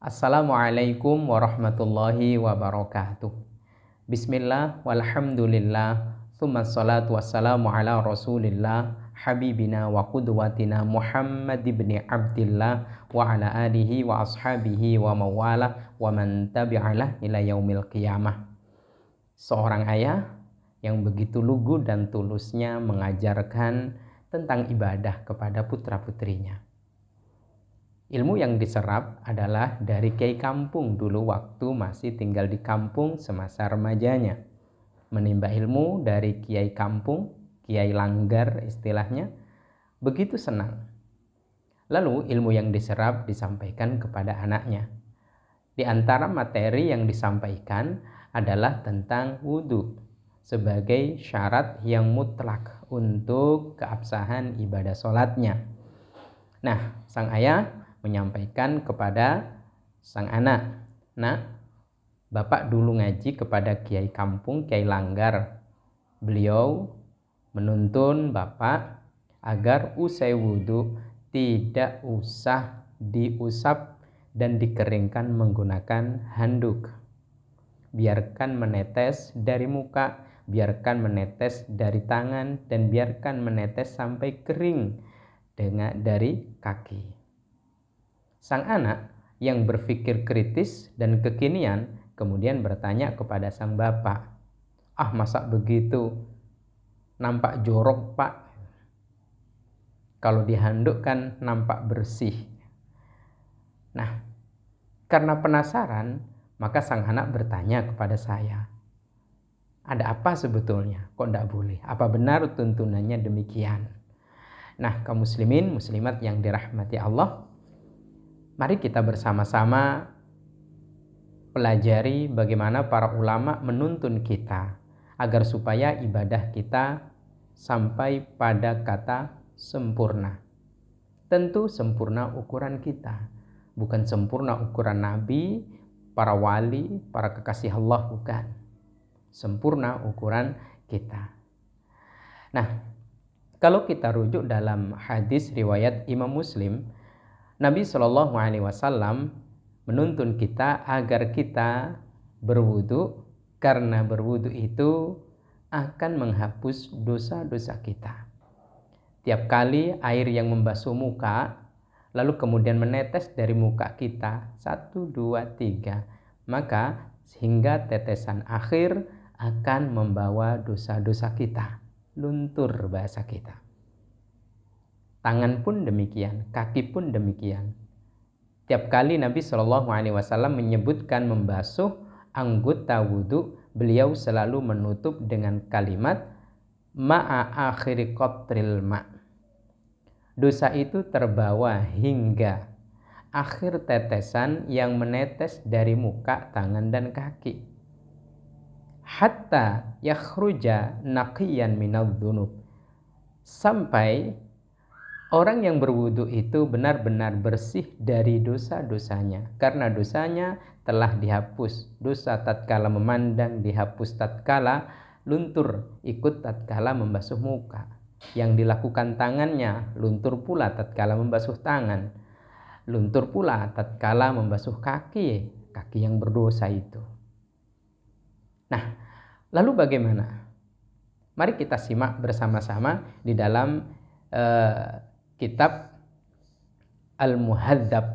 Assalamualaikum warahmatullahi wabarakatuh. Bismillah walhamdulillah Tsumma salatu wassalamu ala rasulillah Habibina wa qudwatina Muhammad ibn Abdillah Wa ala alihi wa ashabihi wa mawalah Wa man tabi'alah ila yaumil qiyamah. Seorang ayah yang begitu lugu dan tulusnya mengajarkan tentang ibadah kepada putra-putrinya. Ilmu yang diserap adalah dari kiai kampung dulu waktu masih tinggal di kampung semasa remajanya. Menimba ilmu dari kiai kampung, kiai langgar istilahnya, begitu senang. Lalu ilmu yang diserap disampaikan kepada anaknya. Di antara materi yang disampaikan adalah tentang wudhu sebagai syarat yang mutlak untuk keabsahan ibadah sholatnya. Nah, sang ayah menyampaikan kepada sang anak, "Nak, Bapak dulu ngaji kepada kiai kampung, kiai langgar. Beliau menuntun Bapak agar usai wudhu tidak usah diusap dan dikeringkan menggunakan handuk. Biarkan menetes dari muka, biarkan menetes dari tangan, dan biarkan menetes sampai kering dari kaki." Sang anak yang berpikir kritis dan kekinian kemudian bertanya kepada sang bapak, "Ah, masa begitu? Nampak jorok, Pak. Kalau dihanduk kan nampak bersih." Nah, karena penasaran, maka sang anak bertanya kepada saya, "Ada apa sebetulnya? Kok tidak boleh? Apa benar tuntunannya demikian?" Nah, kaum muslimin, muslimat yang dirahmati Allah, mari kita bersama-sama pelajari bagaimana para ulama menuntun kita agar supaya ibadah kita sampai pada kata sempurna. Tentu sempurna ukuran kita, bukan sempurna ukuran Nabi, para wali, para kekasih Allah, bukan. Sempurna ukuran kita. Nah, kalau kita rujuk dalam hadis riwayat Imam Muslim, Nabi Shallallahu Alaihi Wasallam menuntun kita agar kita berwudu karena berwudu itu akan menghapus dosa-dosa kita. Tiap kali air yang membasuh muka lalu kemudian menetes dari muka kita 1, 2, 3, maka sehingga tetesan akhir akan membawa dosa-dosa kita, luntur bahasa kita. Tangan pun demikian, kaki pun demikian. Tiap kali Nabi Shallallahu Alaihi Wasallam menyebutkan membasuh anggota wudhu, beliau selalu menutup dengan kalimat ma'a akhiri qatril ma'. Dosa itu terbawa hingga akhir tetesan yang menetes dari muka, tangan, dan kaki. Hatta yakhruja naqiyan minadh-dhunub. Sampai orang yang berwudu itu benar-benar bersih dari dosa-dosanya. Karena dosanya telah dihapus. Dosa tatkala memandang dihapus tatkala luntur, ikut tatkala membasuh muka. Yang dilakukan tangannya luntur pula tatkala membasuh tangan. Luntur pula tatkala membasuh kaki yang berdosa itu. Nah, lalu bagaimana? Mari kita simak bersama-sama di dalam kitab Al-Muhadzab.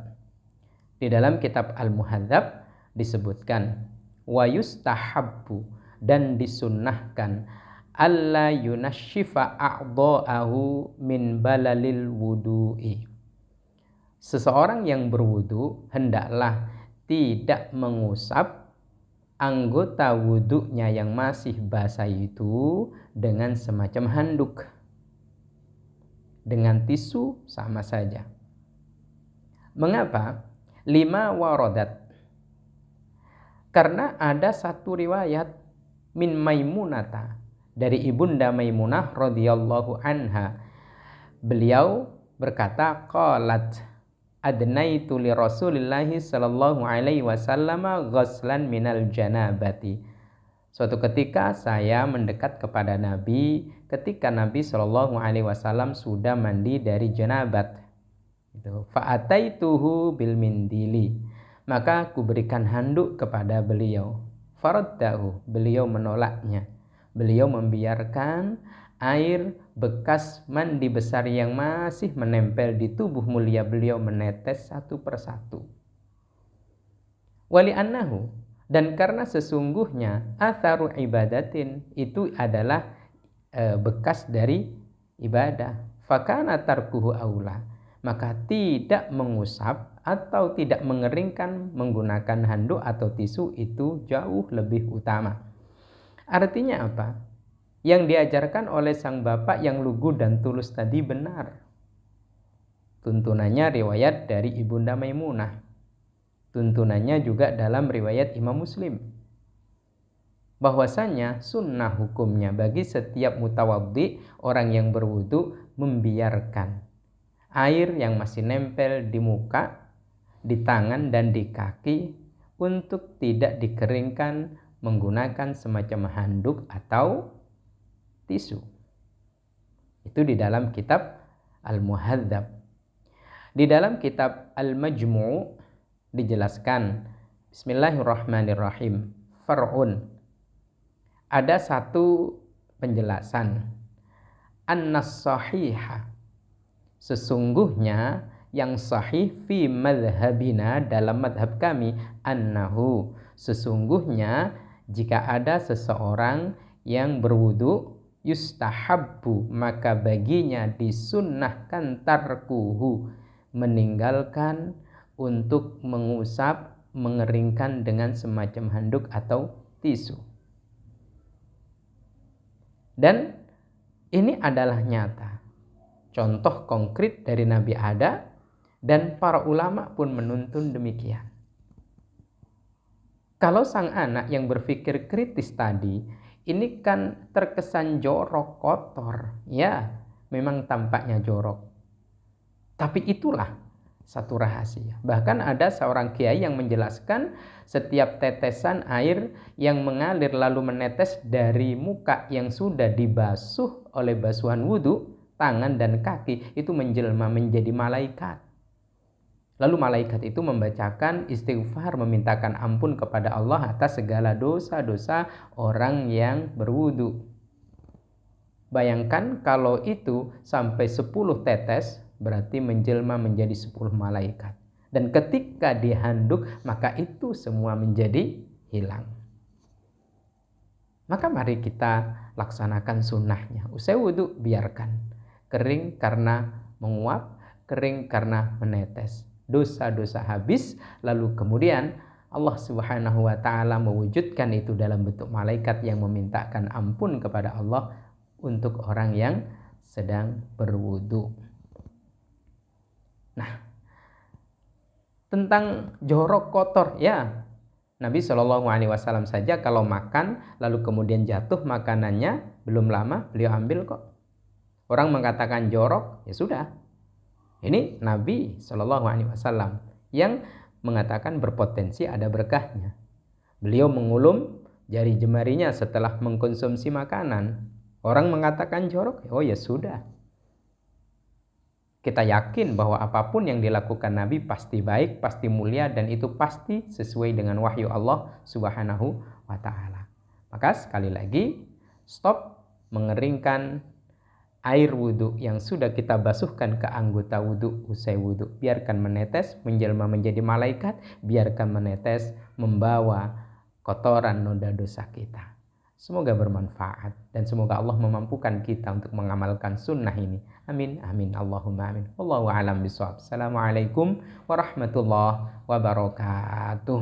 Di dalam kitab Al-Muhadzab disebutkan wa yustahabbu, dan disunnahkan alla yunashifa a'dha'ahu min balalil wudu'i. Seseorang yang berwudu hendaklah tidak mengusap anggota wudunya yang masih basah itu dengan semacam handuk. Dengan tisu sama saja. Mengapa? 5 waradat. Karena ada satu riwayat min Maimunata, dari ibunda Maimunah radhiyallahu anha. Beliau berkata, qalat adnaitu li Rasulillahi sallallahu alaihi wasallam ghuslan minal janabati. Suatu ketika saya mendekat kepada Nabi ketika Nabi Shallallahu Alaihi Wasallam sudah mandi dari janabat. Fa'ataituhu bil mindili. maka kuberikan handuk kepada beliau. Faraddahu, beliau menolaknya. Beliau membiarkan air bekas mandi besar yang masih menempel di tubuh mulia beliau menetes satu persatu. Wali annahu, dan karena sesungguhnya atharu ibadatin, itu adalah bekas dari ibadah. Fakana tarkuhu aula, maka tidak mengusap atau tidak mengeringkan menggunakan handuk atau tisu itu jauh lebih utama. Artinya apa? Yang diajarkan oleh sang bapak yang lugu dan tulus tadi benar. Tuntunannya riwayat dari Ibunda Maimunah. Tuntunannya juga dalam riwayat Imam Muslim. Bahwasanya sunnah hukumnya bagi setiap mutawaddi, orang yang berwudu, membiarkan air yang masih nempel di muka, di tangan dan di kaki untuk tidak dikeringkan menggunakan semacam handuk atau tisu. Itu di dalam kitab Al-Muhadzab. Di dalam kitab Al-Majmu' dijelaskan, Bismillahirrahmanirrahim, far'un, ada satu penjelasan, annas sahiha, sesungguhnya yang sahih fi madhabina, dalam madhab kami, annahu, sesungguhnya jika ada seseorang yang berwudu, yustahabbu, maka baginya disunnahkan tarkuhu, meninggalkan untuk mengusap, mengeringkan dengan semacam handuk atau tisu. Dan ini adalah nyata, contoh konkret dari Nabi ada, dan para ulama pun menuntun demikian. Kalau sang anak yang berpikir kritis tadi, ini kan terkesan jorok, kotor. Ya, memang tampaknya jorok. Tapi itulah satu rahasia. Bahkan ada seorang kiai yang menjelaskan setiap tetesan air yang mengalir lalu menetes dari muka yang sudah dibasuh oleh basuhan wudu, tangan dan kaki, itu menjelma menjadi malaikat. Lalu malaikat itu membacakan istighfar, memintakan ampun kepada Allah atas segala dosa-dosa orang yang berwudu. Bayangkan kalau itu sampai 10 tetes, berarti menjelma menjadi 10 malaikat. Dan ketika dihanduk, maka itu semua menjadi hilang. Maka mari kita laksanakan sunnahnya. Usai wudu, biarkan. Kering karena menguap, kering karena menetes. Dosa-dosa habis, lalu kemudian Allah Subhanahu wa ta'ala mewujudkan itu dalam bentuk malaikat yang memintakan ampun kepada Allah untuk orang yang sedang berwudu. Nah, tentang jorok kotor, ya, Nabi SAW saja kalau makan lalu kemudian jatuh makanannya, belum lama beliau ambil kok. Orang mengatakan jorok, ya sudah. Ini Nabi SAW yang mengatakan berpotensi ada berkahnya. Beliau mengulum jari jemarinya setelah mengkonsumsi makanan. Orang mengatakan jorok, oh ya sudah. Kita yakin bahwa apapun yang dilakukan Nabi pasti baik, pasti mulia, dan itu pasti sesuai dengan wahyu Allah Subhanahu wa ta'ala. Maka sekali lagi, stop mengeringkan air wudhu yang sudah kita basuhkan ke anggota wudhu usai wudhu. Biarkan menetes, menjelma menjadi malaikat, biarkan menetes, membawa kotoran noda dosa kita. Semoga bermanfaat dan semoga Allah memampukan kita untuk mengamalkan sunnah ini. Amin, amin, Allahumma amin. Wallahu a'lam bishawab. Assalamualaikum warahmatullahi wabarakatuh.